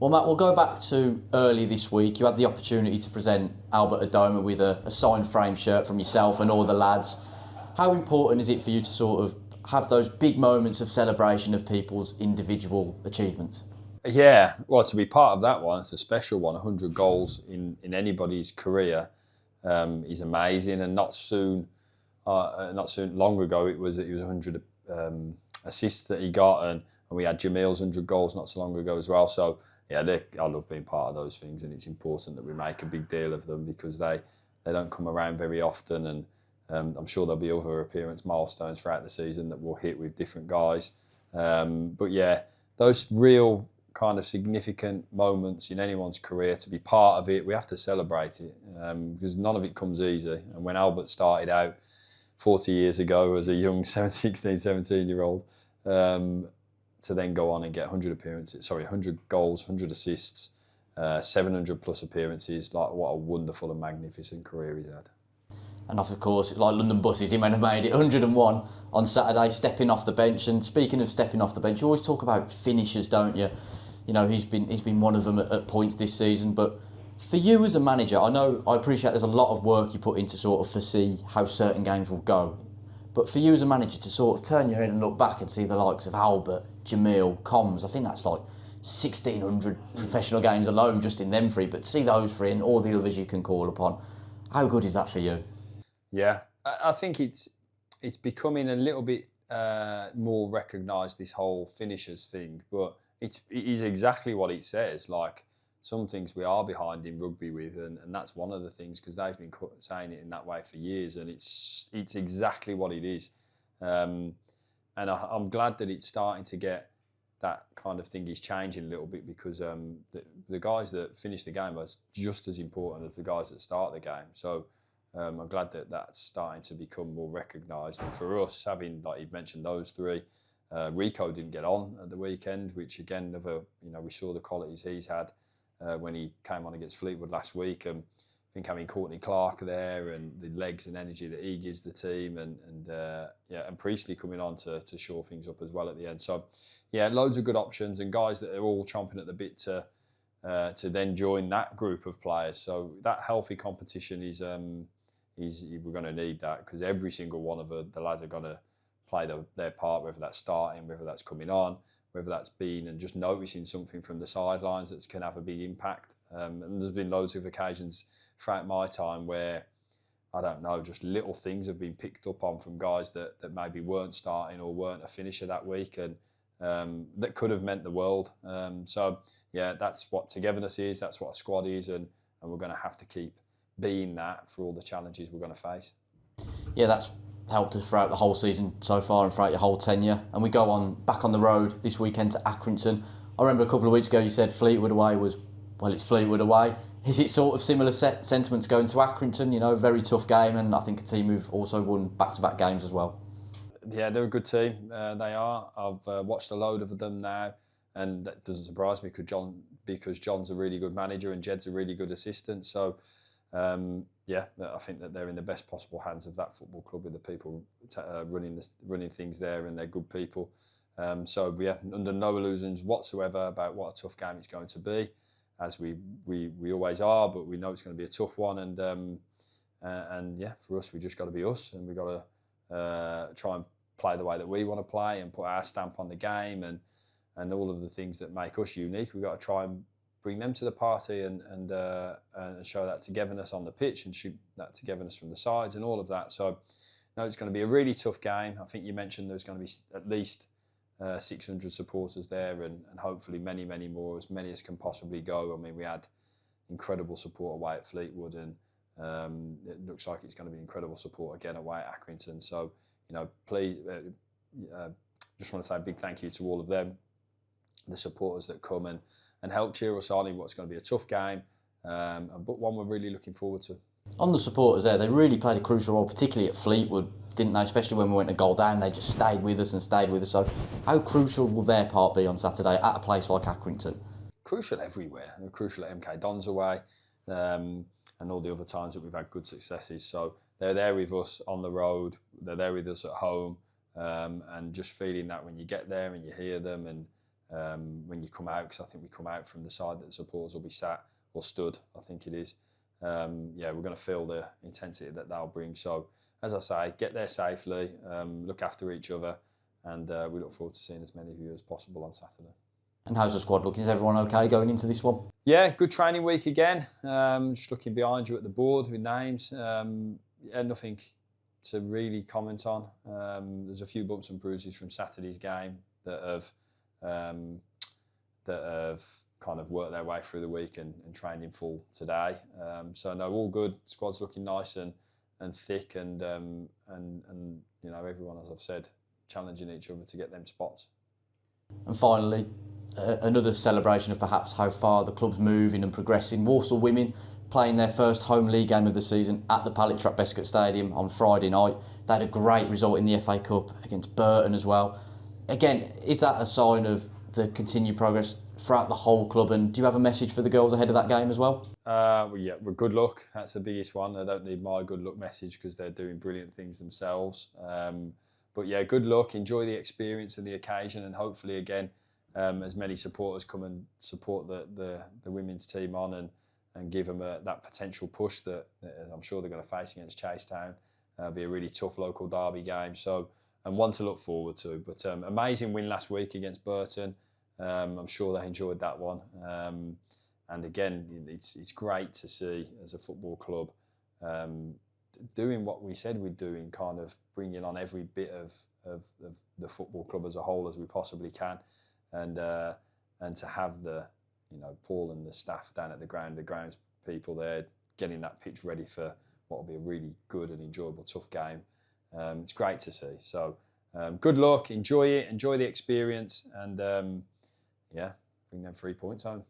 Well, Matt, we'll go back to early this week. You had the opportunity to present Albert Adoma with a signed frame shirt from yourself and all the lads. How important is it for you to sort of have those big moments of celebration of people's individual achievements? Yeah, well, to be part of that one, it's a special one. 100 goals in anybody's career is amazing, and not long ago it was 100 assists that he got, and we had Jamil's 100 goals not so long ago as well. So yeah, I love being part of those things, and it's important that we make a big deal of them because they don't come around very often, and I'm sure there'll be other appearance milestones throughout the season that we'll hit with different guys. But yeah, those real kind of significant moments in anyone's career, to be part of it, we have to celebrate it because none of it comes easy. And when Albert started out 40 years ago as a young 16, 17-year-old, to then go on and get 100 goals, 100 assists, 700 plus appearances, like what a wonderful and magnificent career he's had. And of course, it's like London Buses, he might have made it 101 on Saturday, stepping off the bench. And speaking of stepping off the bench, you always talk about finishers, don't you? You know, he's been one of them at points this season. But for you as a manager, I appreciate there's a lot of work you put into sort of foresee how certain games will go. But for you as a manager to sort of turn your head and look back and see the likes of Albert, Jamil, Combs, I think that's like 1,600 professional games alone just in them three. But to see those three and all the others you can call upon, how good is that for you? Yeah, I think it's becoming a little bit more recognised, this whole finishers thing, but it is exactly what it says. Like, some things we are behind in rugby with, and that's one of the things, because they've been saying it in that way for years, and it's exactly what it is. And I'm glad that it's starting to get that kind of thing is changing a little bit, because the guys that finish the game are just as important as the guys that start the game. So I'm glad that that's starting to become more recognised. And for us, having, like you mentioned, those three, Rico didn't get on at the weekend, which again, we saw the qualities he's had when he came on against Fleetwood last week. I think having Courtney Clark there and the legs and energy that he gives the team, and Priestley coming on to shore things up as well at the end. So yeah, loads of good options and guys that are all chomping at the bit to then join that group of players. So that healthy competition is we're going to need that, because every single one of the lads are going to play their part, whether that's starting, whether that's coming on, whether that's been and just noticing something from the sidelines that can have a big impact. And there's been loads of occasions throughout my time where, I don't know, just little things have been picked up on from guys that maybe weren't starting or weren't a finisher that week, and that could have meant the world. So yeah, that's what togetherness is, that's what a squad is, and we're going to have to keep being that for all the challenges we're going to face. Yeah, that's helped us throughout the whole season so far and throughout your whole tenure. And we go back on the road this weekend to Accrington. I remember a couple of weeks ago you said Fleetwood away was, well, it's Fleetwood away. Is it sort of similar sentiments going to Accrington? You know, very tough game, and I think a team who've also won back-to-back games as well. Yeah, they're a good team. They are. I've watched a load of them now, and that doesn't surprise me because John's a really good manager and Jed's a really good assistant. So yeah, I think that they're in the best possible hands of that football club, with the people running things there, and they're good people. So yeah, under no illusions whatsoever about what a tough game it's going to be, as we always are. But we know it's going to be a tough one, and yeah, for us, we just got to be us, and we got to try and play the way that we want to play and put our stamp on the game, and all of the things that make us unique. We've got to try and bring them to the party and show that togetherness on the pitch and shoot that togetherness from the sides and all of that. So, no, it's going to be a really tough game. I think you mentioned there's going to be at least 600 supporters there, and hopefully many, many more, as many as can possibly go. I mean, we had incredible support away at Fleetwood, and it looks like it's going to be incredible support again away at Accrington. So, you know, please, just want to say a big thank you to all of them, the supporters that come and help cheer us on in what's going to be a tough game, but one we're really looking forward to. On the supporters there, they really played a crucial role, particularly at Fleetwood, didn't they? Especially when we went a goal down, they just stayed with us. So how crucial will their part be on Saturday at a place like Accrington? Crucial everywhere. They're crucial at MK Dons away, and all the other times that we've had good successes. So they're there with us on the road, they're there with us at home, and just feeling that when you get there and you hear them, and when you come out, because I think we come out from the side that the supporters will be sat or stood, I think it is. We're going to feel the intensity that they'll bring. So, as I say, get there safely, look after each other, and we look forward to seeing as many of you as possible on Saturday. And how's the squad looking? Is everyone okay going into this one? Yeah, good training week again. Just looking behind you at the board with names. Nothing to really comment on. There's a few bumps and bruises from Saturday's game that have kind of worked their way through the week and trained in full today. So no, all good. Squad's looking nice and thick, and you know, everyone, as I've said, challenging each other to get them spots. And finally, another celebration of perhaps how far the club's moving and progressing. Walsall women playing their first home league game of the season at the Pallet-Trap Bescot Stadium on Friday night. They had a great result in the FA Cup against Burton as well. Again, is that a sign of the continued progress throughout the whole club? And do you have a message for the girls ahead of that game as well? Well, good luck. That's the biggest one. I don't need my good luck message because they're doing brilliant things themselves. But yeah, good luck. Enjoy the experience and the occasion, and hopefully again, as many supporters come and support the women's team on and give them that potential push that I'm sure they're going to face against Chasetown. It'll be a really tough local derby game, so and one to look forward to. But amazing win last week against Burton. I'm sure they enjoyed that one. And again, it's great to see as a football club doing what we said we'd do, in kind of bringing on every bit of the football club as a whole as we possibly can, and to have the, you know, Paul and the staff down at the grounds people there getting that pitch ready for what will be a really good and enjoyable tough game. It's great to see. So good luck, enjoy it, enjoy the experience, and bring them 3 points home.